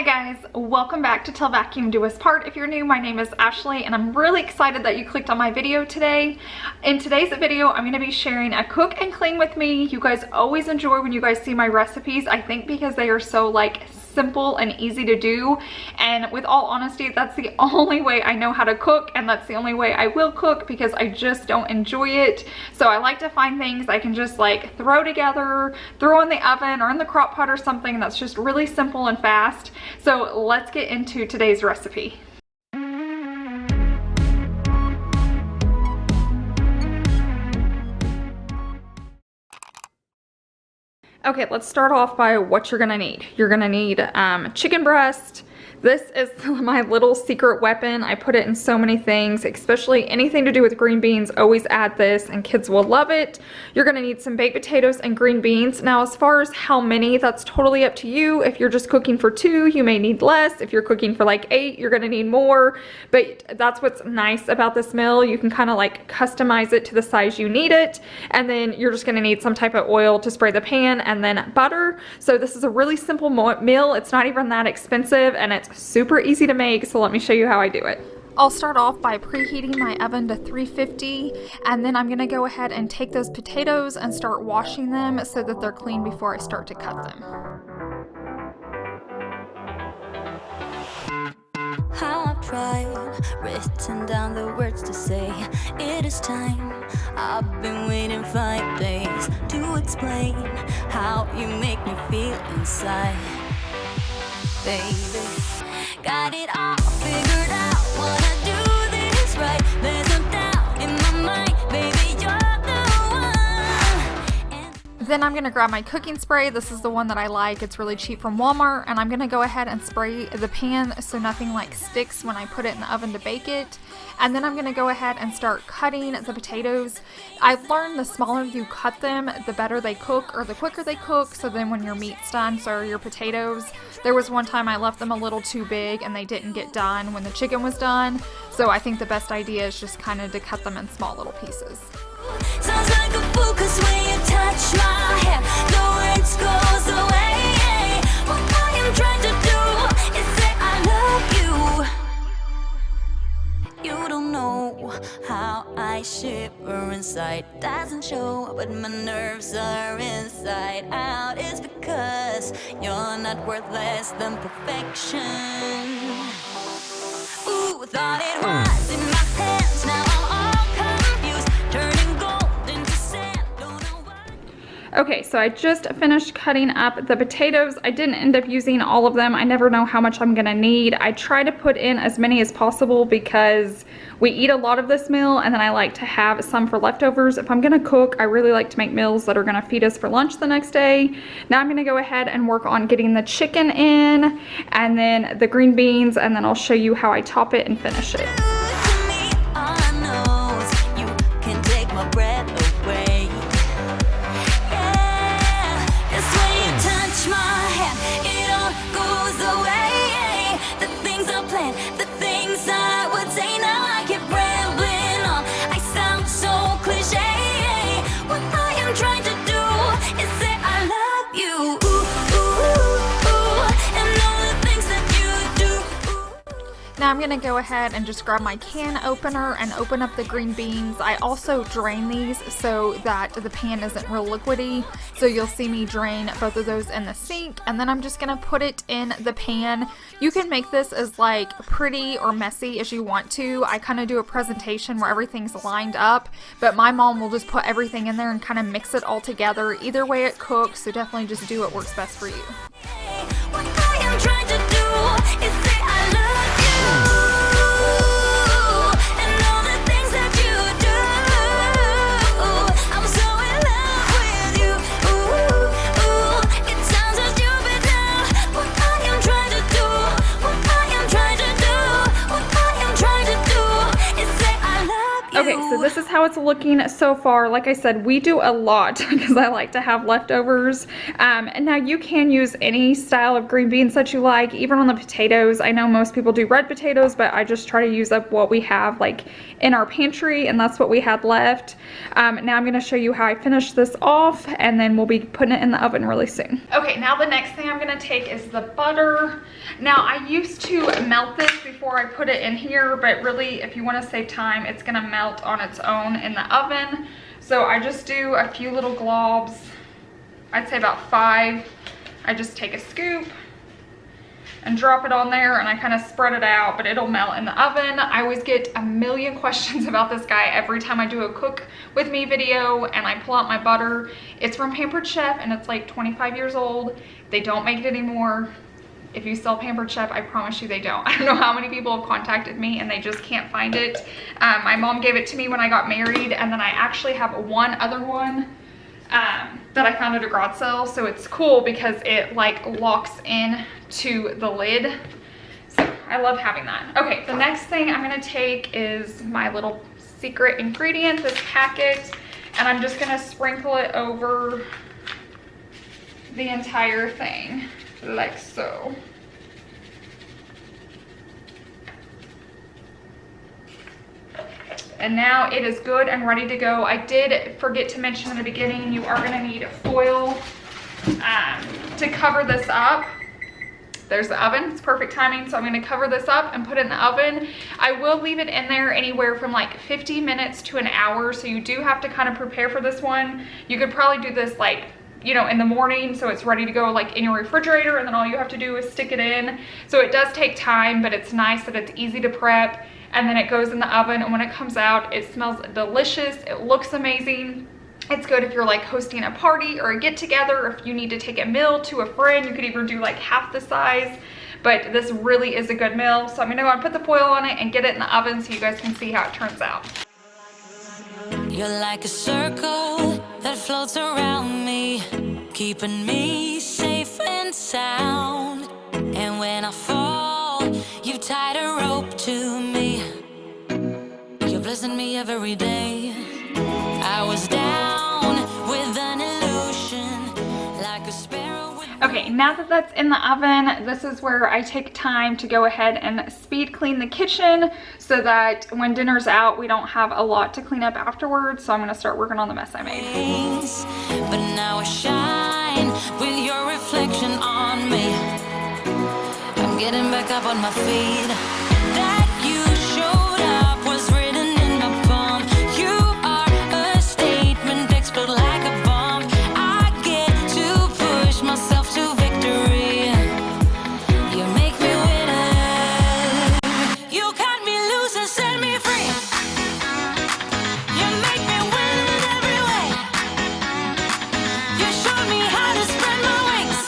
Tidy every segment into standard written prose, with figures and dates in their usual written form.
Hi guys, welcome back to Till Vacuum Do Us Part. If you're new, my name is Ashley and I'm really excited that you clicked on my video today. In today's video, I'm going to be sharing a cook and clean with me. You guys always enjoy when you guys see my recipes, I think because they are so simple and easy to do, and with all honesty, that's the only way I know how to cook, and that's the only way I will cook because I just don't enjoy it. So I like to find things I can just throw together, throw in the oven or in the crock pot or something that's just really simple and fast. So let's get into today's recipe. Okay, let's start off by what you're gonna need. You're gonna need chicken breast. This is my little secret weapon. I put it in so many things, especially anything to do with green beans. Always add this and kids will love it. You're gonna need some baked potatoes and green beans. Now, as far as how many, that's totally up to you. If you're just cooking for 2, you may need less. If you're cooking for 8, you're gonna need more. But that's what's nice about this meal. You can kind of customize it to the size you need it. And then you're just gonna need some type of oil to spray the pan and then butter. So this is a really simple meal. It's not even that expensive and it's super easy to make, so let me show you how I do it. I'll start off by preheating my oven to 350, and then I'm gonna go ahead and take those potatoes and start washing them so that they're clean before I start to cut them. How I've tried, written down the words to say, it is time. I've been waiting 5 days to explain how you make me feel inside. Baby, got it all figured out, wanna do this right. There's no doubt in my mind, baby, you're the one. Then I'm gonna grab my cooking spray. This is the one that I like. It's really cheap from Walmart, and I'm gonna go ahead and spray the pan so nothing sticks when I put it in the oven to bake it. And then I'm gonna go ahead and start cutting the potatoes. I've learned the smaller you cut them, the better they cook, or the quicker they cook, so then when your meat's done, so are your potatoes. There was one time I left them a little too big and they didn't get done when the chicken was done. So I think the best idea is just kind of to cut them in small little pieces. Sounds like a fool, 'cause when you touch my hair, the words goes away. What I am trying to do is say I love you. You don't know how I shiver inside. Doesn't show, but my nerves are inside out. It's because you're not worth less than perfection. Ooh, thought it was in my hands, now I'm all confused, turning gold into sand, don't know why. Okay, so I just finished cutting up the potatoes. I didn't end up using all of them. I never know how much I'm gonna need. I try to put in as many as possible because we eat a lot of this meal, and then I like to have some for leftovers. If I'm gonna cook, I really like to make meals that are gonna feed us for lunch the next day. Now I'm gonna go ahead and work on getting the chicken in, and then the green beans, and then I'll show you how I top it and finish it. Now I'm gonna go ahead and just grab my can opener and open up the green beans. I also drain these so that the pan isn't real liquidy. So you'll see me drain both of those in the sink, and then I'm just gonna put it in the pan. You can make this as pretty or messy as you want to. I kind of do a presentation where everything's lined up, but my mom will just put everything in there and kind of mix it all together. Either way it cooks, so definitely just do what works best for you. What I am trying to do is say I love you. Okay, so this is how it's looking so far. Like I said, we do a lot because I like to have leftovers. And now you can use any style of green beans that you like, even on the potatoes. I know most people do red potatoes, but I just try to use up what we have like in our pantry, and that's what we had left. Now I'm gonna show you how I finish this off, and then we'll be putting it in the oven really soon. Okay, now the next thing I'm gonna take is the butter. Now I used to melt this before I put it in here, but really if you want to save time, it's gonna melt on its own in the oven. So I just do a few little globs. I'd say about 5. I just take a scoop and drop it on there, and I kind of spread it out, but it'll melt in the oven. I always get a million questions about this guy every time I do a cook with me video and I pull out my butter. It's from Pampered Chef, and it's like 25 years old. They don't make it anymore. If you sell Pampered Chef, I promise you they don't. I don't know how many people have contacted me and they just can't find it. My mom gave it to me when I got married, and then I actually have one other one that I found at a garage sale. So it's cool because it like locks in to the lid. So I love having that. Okay, the next thing I'm gonna take is my little secret ingredient, this packet, and I'm just gonna sprinkle it over the entire thing, like so. And now it is good and ready to go. I did forget to mention in the beginning, you are gonna need foil to cover this up. There's the oven, it's perfect timing. So I'm gonna cover this up and put it in the oven. I will leave it in there anywhere from like 50 minutes to an hour. So you do have to kind of prepare for this one. You could probably do this like, you know, in the morning, so it's ready to go like in your refrigerator, and then all you have to do is stick it in. So it does take time, but it's nice that it's easy to prep, and then it goes in the oven, and when it comes out, it smells delicious. It looks amazing. It's good if you're like hosting a party or a get together, or if you need to take a meal to a friend. You could even do like half the size, but this really is a good meal. So I'm gonna go and put the foil on it and get it in the oven so you guys can see how it turns out. You're like a circle that floats around me, keeping me safe and sound. And when I fall, you tied a rope to me. You're blessing me every day. I was down with an illusion, like a sparrow with... Okay, now that that's in the oven, this is where I take time to go ahead and speed clean the kitchen so that when dinner's out, we don't have a lot to clean up afterwards. So I'm gonna start working on the mess I made. But now I shine with your reflection on me. I'm getting back up on my feet. That you showed up was written in my palm. You are a statement, explode like a bomb. I get to push myself to victory. You make me winner. You cut me loose and set me free. You make me win in every way. You showed me how to spread my wings.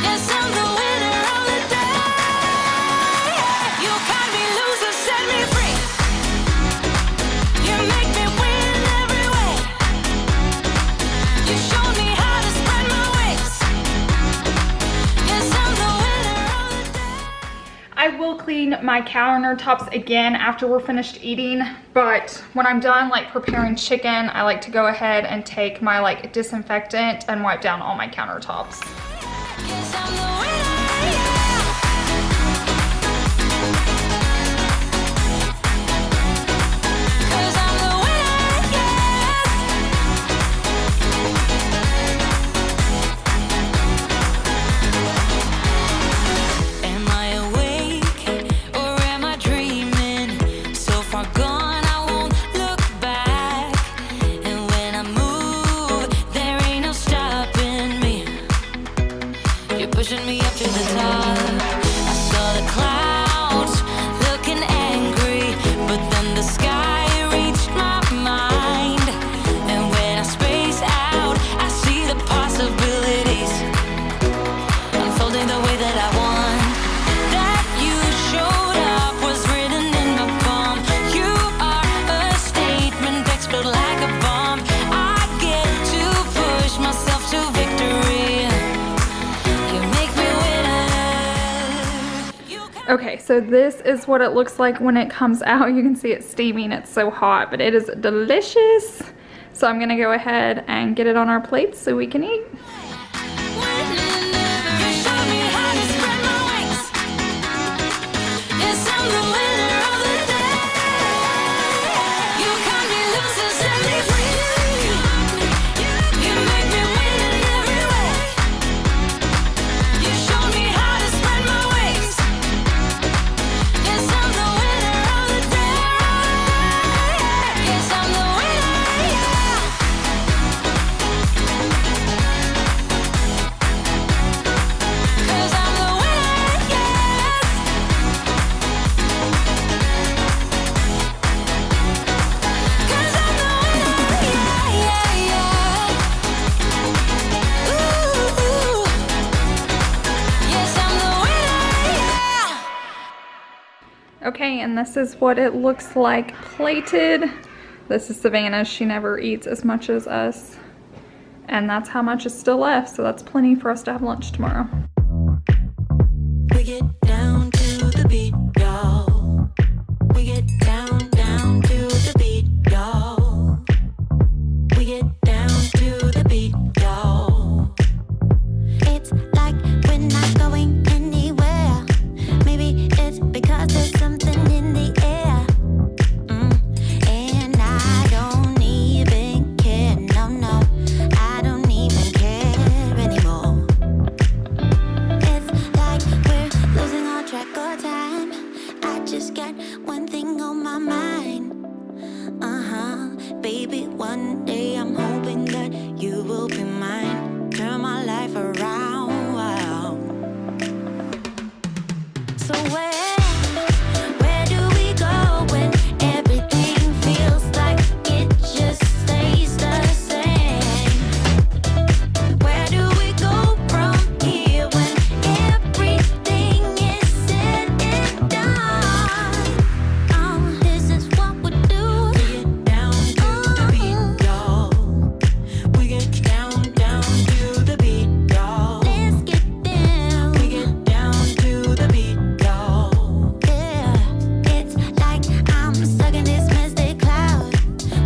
Yes, I'm the winner of the day. You cut me loose and set me free. You make me win in every way. You showed me how to spread my wings. Yes, I'm the winner of the day. I will clean my countertops again after we're finished eating, but when I'm done like preparing chicken, I like to go ahead and take my like disinfectant and wipe down all my countertops. Yes, I'm the winner, yeah. 'Cause I'm the winner, yes. Am I awake or am I dreaming? So far gone, I won't look back. And when I move, there ain't no stopping me. You're pushing me up to the top. I saw the clouds looking angry, but then the sky reached my mind. And when I space out, I see the possibilities unfolding the way that I want. That you showed up was written in my palm. You are a statement, explode like a bomb. I get to push myself to victory. You make me winner. Okay, so this is what it looks like when it comes out. You can see it steaming, it's so hot, but it is delicious. So I'm gonna go ahead and get it on our plates so we can eat. Okay, and this is what it looks like plated. This is Savannah. She never eats as much as us. And that's how much is still left, so that's plenty for us to have lunch tomorrow. We get down to the beat, y'all. We get down, down to the beat, y'all. We get down to the beat, y'all. It's like we're not going anywhere. Maybe it's because there's something in the air. And I don't even care, no, no. I don't even care anymore. It's like we're losing all track of time. I just got one thing on my mind. Baby, one day I'm hoping that you will be mine. Turn my life around. So where do we go when everything feels like it just stays the same? Where do we go from here when everything is said and done? Oh, this is what we do. We get down to the beat, y'all. We get down, down to the beat, y'all. Let's get down. We get down to the beat, y'all. Yeah, it's like I'm stuck in this mystic cloud,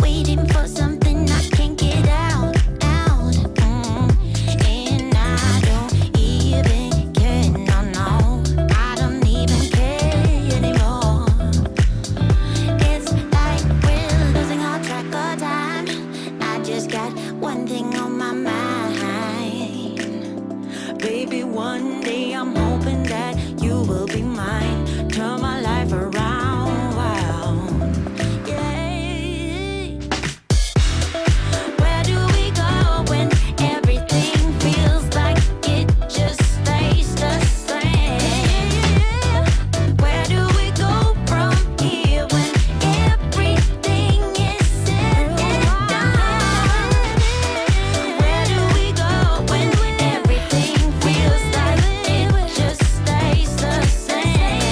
waiting for something I can't get out. And I don't even care, no, no. I don't even care anymore. It's like we're losing all track of time. I just got one thing on my mind. Baby, one day I'm hoping that you will be mine. Turn my life around. Yeah. Where do we go when everything feels like it just stays the same? Where do we go from here when everything is said and done? Where do we go when everything feels like it just stays the same?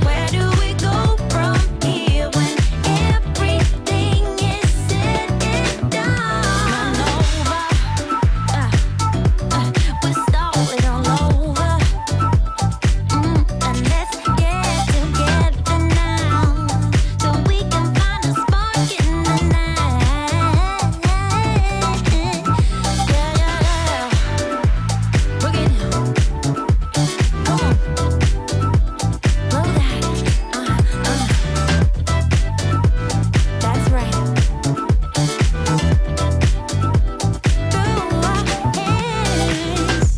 Where do we go from here when everything is said and done? We're starting all over. And let's get together now, so we can find a spark in the night. Yeah. Bring it down. Come on. Blow that. That's right. Through our hands.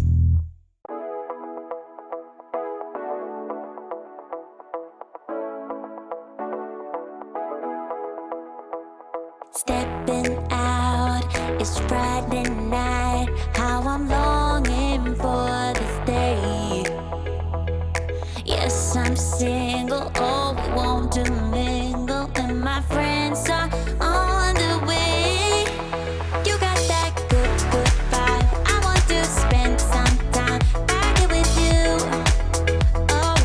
Stepping out, it's Friday night. How I'm longing for this day. Yes, I'm single. Oh, we want to mingle, and my friends are on the way. You got that good, good vibe. I want to spend some time back here with you. Oh,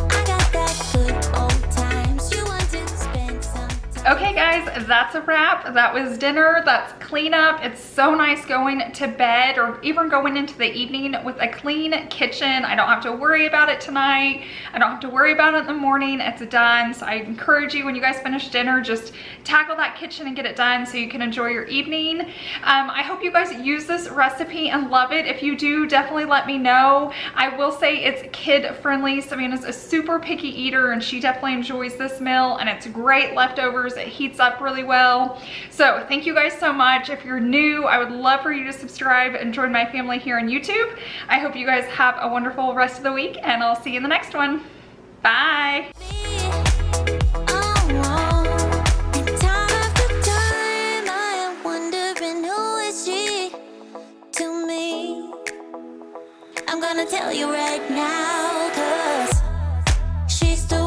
I got that good old times. You want to spend some time. Okay guys, that's a wrap. That was dinner. That's cleanup. It's so nice going to bed or even going into the evening with a clean kitchen. I don't have to worry about it tonight. I don't have to worry about it in the morning. It's done. So I encourage you, when you guys finish dinner, just tackle that kitchen and get it done so you can enjoy your evening. I hope you guys use this recipe and love it. If you do, definitely let me know. I will say it's kid friendly. Savannah's a super picky eater and she definitely enjoys this meal, and it's great leftovers. It heats up really well. So thank you guys so much. If you're new, I would love for you to subscribe and join my family here on YouTube. I hope you guys have a wonderful rest of the week, and I'll see you in the next one. Bye. I'm gonna tell you right now, 'cause she's the